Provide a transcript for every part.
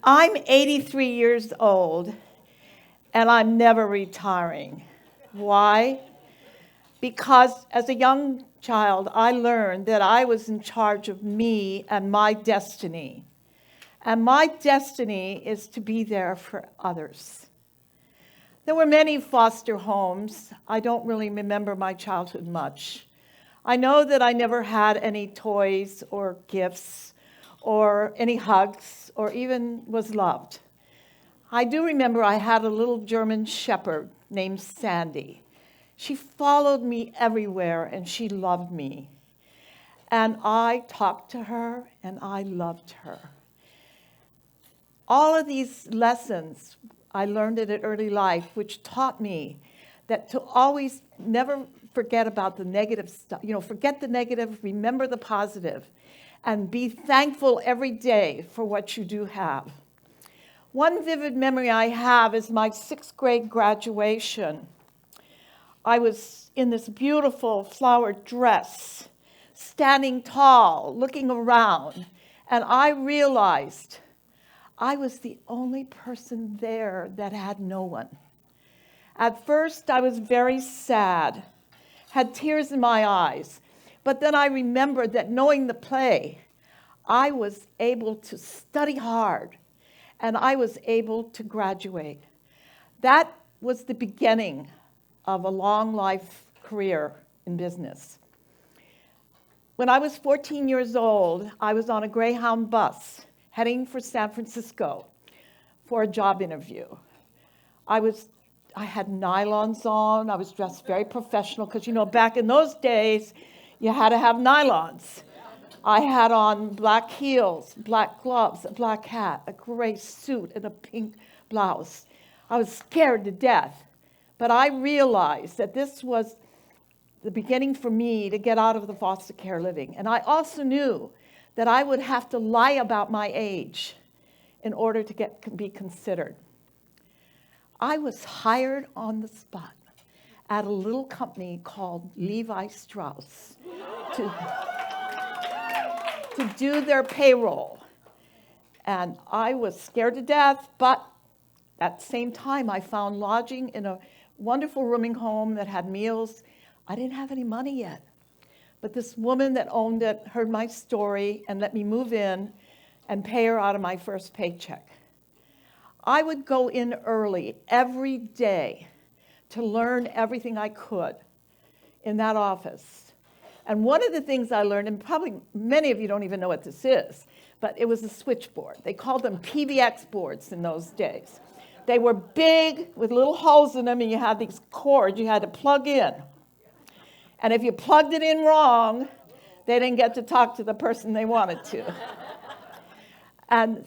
I'm 83 years old, and I'm never retiring. Why? Because as a young child, I learned that I was in charge of me and my destiny. And my destiny is to be there for others. There were many foster homes. I don't really remember my childhood much. I know that I never had any toys or gifts or any hugs or even was loved. I do remember I had a little German shepherd named Sandy. She followed me everywhere and she loved me. And I talked to her and I loved her. All of these lessons I learned in early life, which taught me that to always never forget about the negative stuff. Forget the negative, remember the positive, and be thankful every day for what you do have. One vivid memory I have is my 6th grade graduation. I was in this beautiful flowered dress, standing tall, looking around, and I realized I was the only person there that had no one. At first, I was very sad, had tears in my eyes, but then I remembered that knowing the play, I was able to study hard, and I was able to graduate. That was the beginning of a long life career in business. When I was 14 years old, I was on a Greyhound bus heading for San Francisco for a job interview. I had nylons on. I was dressed very professional because, back in those days, you had to have nylons. I had on black heels, black gloves, a black hat, a gray suit, and a pink blouse. I was scared to death, but I realized that this was the beginning for me to get out of the foster care living. And I also knew that I would have to lie about my age in order to be considered. I was hired on the spot at a little company called Levi Strauss to do their payroll. And I was scared to death, but at the same time, I found lodging in a wonderful rooming home that had meals. I didn't have any money yet. But this woman that owned it heard my story and let me move in and pay her out of my first paycheck. I would go in early every day to learn everything I could in that office. And one of the things I learned, and probably many of you don't even know what this is, but it was a switchboard. They called them PBX boards in those days. They were big with little holes in them, and you had these cords you had to plug in. And if you plugged it in wrong, they didn't get to talk to the person they wanted to. And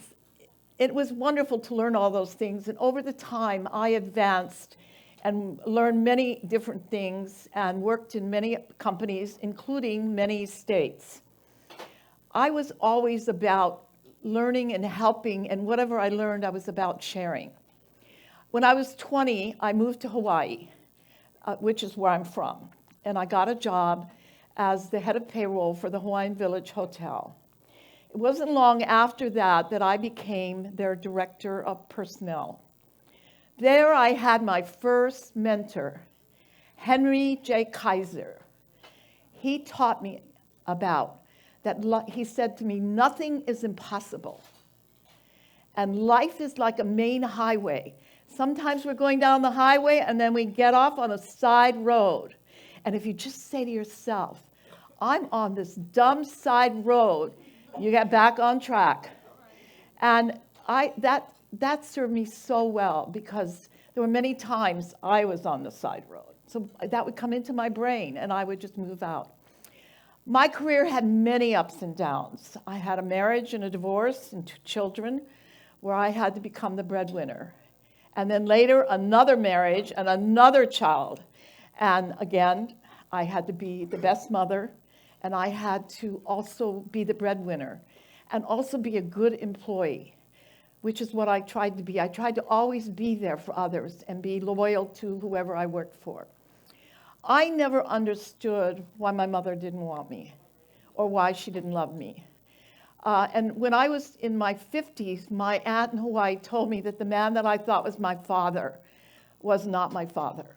it was wonderful to learn all those things. And over the time, I advanced and learned many different things and worked in many companies, including many states. I was always about learning and helping, and whatever I learned, I was about sharing. When I was 20, I moved to Hawaii, which is where I'm from. And I got a job as the head of payroll for the Hawaiian Village Hotel. It wasn't long after that that I became their director of personnel. There I had my first mentor, Henry J. Kaiser. He taught me about that. He said to me, nothing is impossible. And life is like a main highway. Sometimes we're going down the highway and then we get off on a side road. And if you just say to yourself, I'm on this dumb side road, you get back on track. And that served me so well because there were many times I was on the side road. So that would come into my brain and I would just move out. My career had many ups and downs. I had a marriage and a divorce and 2 children where I had to become the breadwinner. And then later, another marriage and another child. And again, I had to be the best mother, and I had to also be the breadwinner, and also be a good employee, which is what I tried to be. I tried to always be there for others and be loyal to whoever I worked for. I never understood why my mother didn't want me or why she didn't love me. And when I was in my 50s, my aunt in Hawaii told me that the man that I thought was my father was not my father.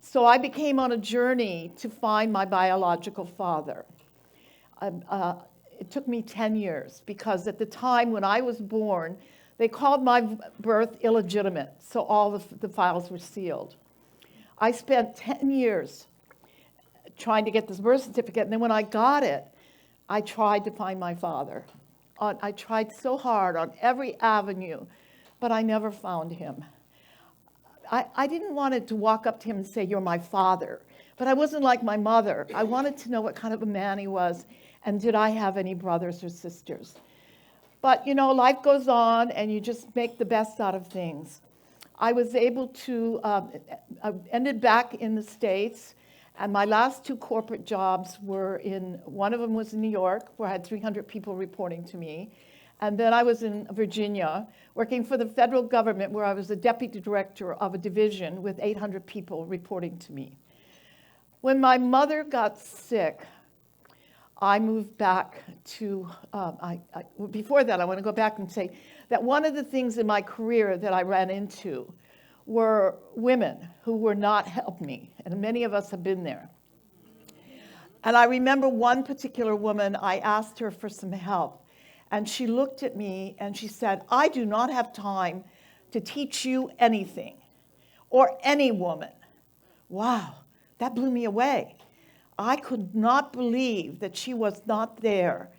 So I became on a journey to find my biological father. It took me 10 years because at the time when I was born, they called my birth illegitimate, so all the files were sealed. I spent 10 years trying to get this birth certificate, and then when I got it, I tried to find my father. I tried so hard on every avenue, but I never found him. I didn't want it to walk up to him and say, "You're my father," but I wasn't like my mother. I wanted to know what kind of a man he was, and did I have any brothers or sisters? But, you know, life goes on, and you just make the best out of things. I was able to, I ended back in the States, and my last two corporate jobs were one of them was in New York, where I had 300 people reporting to me. And then I was in Virginia, working for the federal government, where I was the deputy director of a division with 800 people reporting to me. When my mother got sick, I moved back to, before that, I want to go back and say that one of the things in my career that I ran into were women who were not helping me, and many of us have been there. And I remember one particular woman, I asked her for some help, and she looked at me and she said, "I do not have time to teach you anything, or any woman." Wow, that blew me away. I could not believe that she was not there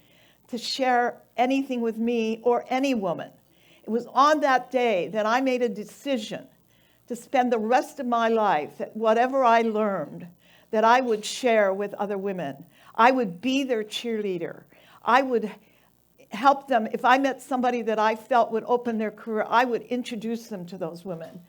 to share anything with me or any woman. It was on that day that I made a decision to spend the rest of my life, that whatever I learned, that I would share with other women. I would be their cheerleader. I would help them. If I met somebody that I felt would open their career, I would introduce them to those women.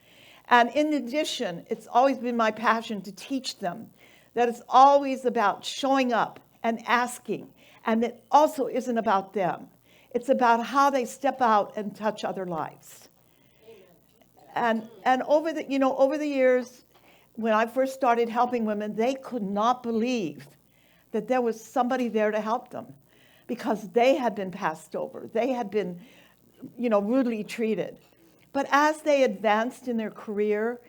And in addition, it's always been my passion to teach them that it's always about showing up and asking, and it also isn't about them. It's about how they step out and touch other lives. And over the years, when I first started helping women, they could not believe that there was somebody there to help them, because they had been passed over. They had been, rudely treated. But as they advanced in their career,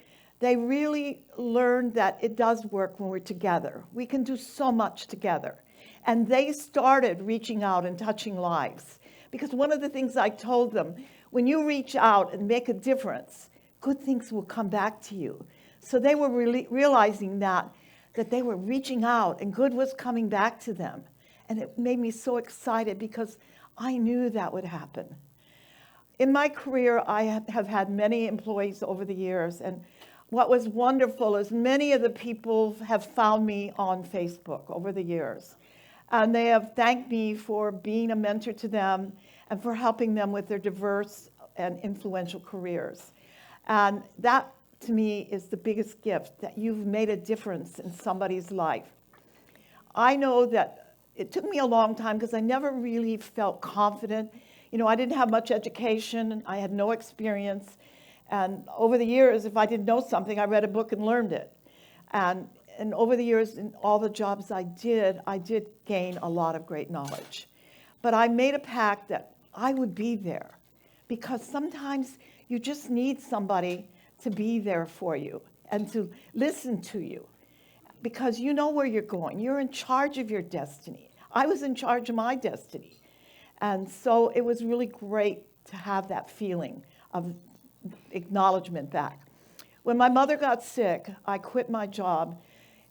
they really learned that it does work when we're together. We can do so much together. And they started reaching out and touching lives. Because one of the things I told them, when you reach out and make a difference, good things will come back to you. So they were really realizing that they were reaching out and good was coming back to them. And it made me so excited because I knew that would happen. In my career, I have had many employees over the years, and what was wonderful is many of the people have found me on Facebook over the years. And they have thanked me for being a mentor to them and for helping them with their diverse and influential careers. And that, to me, is the biggest gift, that you've made a difference in somebody's life. I know that it took me a long time because I never really felt confident. I didn't have much education. I had no experience. And over the years, if I didn't know something, I read a book and learned it. And over the years, in all the jobs I did gain a lot of great knowledge. But I made a pact that I would be there, because sometimes you just need somebody to be there for you and to listen to you, because you know where you're going. You're in charge of your destiny. I was in charge of my destiny. And so it was really great to have that feeling of acknowledgement back. When my mother got sick, I quit my job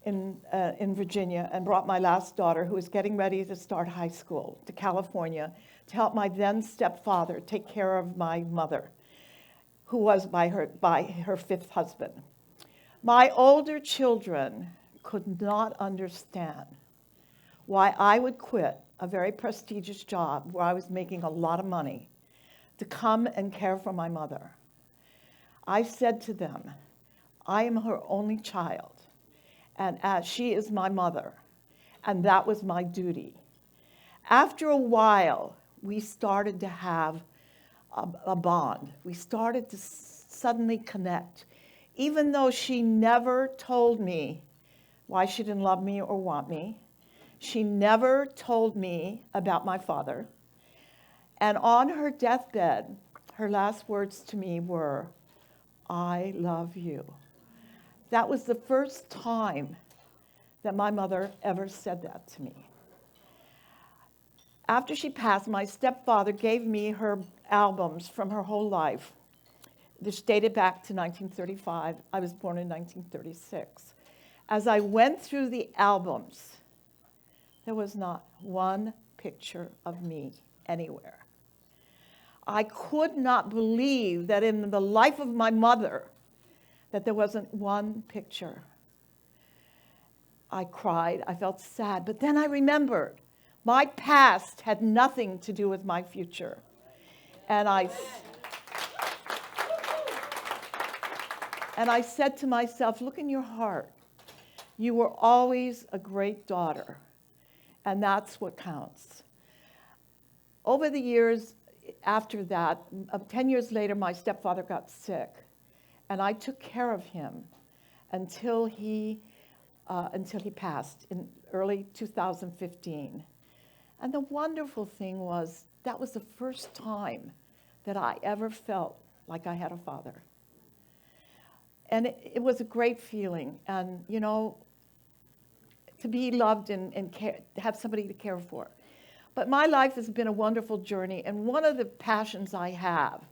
in Virginia and brought my last daughter, who was getting ready to start high school, to California to help my then stepfather take care of my mother, who was by her fifth husband. My older children could not understand why I would quit a very prestigious job where I was making a lot of money to come and care for my mother. I said to them, I am her only child, and she is my mother, and that was my duty. After a while, we started to have a bond. We started to suddenly connect. Even though she never told me why she didn't love me or want me, she never told me about my father. And on her deathbed, her last words to me were, "I love you." That was the first time that my mother ever said that to me. After she passed, my stepfather gave me her albums from her whole life. This dated back to 1935. I was born in 1936. As I went through the albums, there was not one picture of me anywhere. I could not believe that in the life of my mother, that there wasn't one picture. I cried, I felt sad, but then I remembered my past had nothing to do with my future. And I said to myself, look in your heart. You were always a great daughter, and that's what counts. Over the years after that, 10 years later, my stepfather got sick, and I took care of him until he passed in early 2015. And the wonderful thing was, that was the first time that I ever felt like I had a father. And it was a great feeling, and you know, to be loved and care, to have somebody to care for. But my life has been a wonderful journey, and one of the passions I have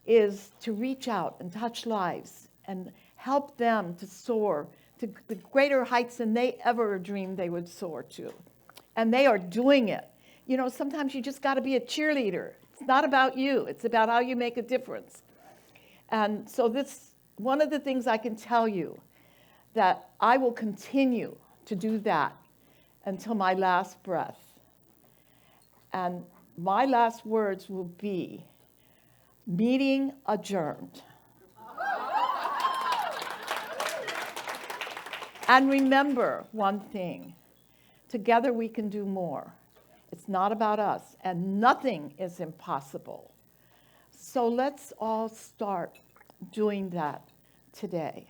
is to reach out and touch lives and help them to soar to the greater heights than they ever dreamed they would soar to. And they are doing it. You know, sometimes you just got to be a cheerleader. It's not about you. It's about how you make a difference. And so this, one of the things I can tell you, that I will continue to do that until my last breath. And my last words will be, meeting adjourned. And remember one thing, together we can do more. It's not about us, and nothing is impossible. So let's all start doing that today.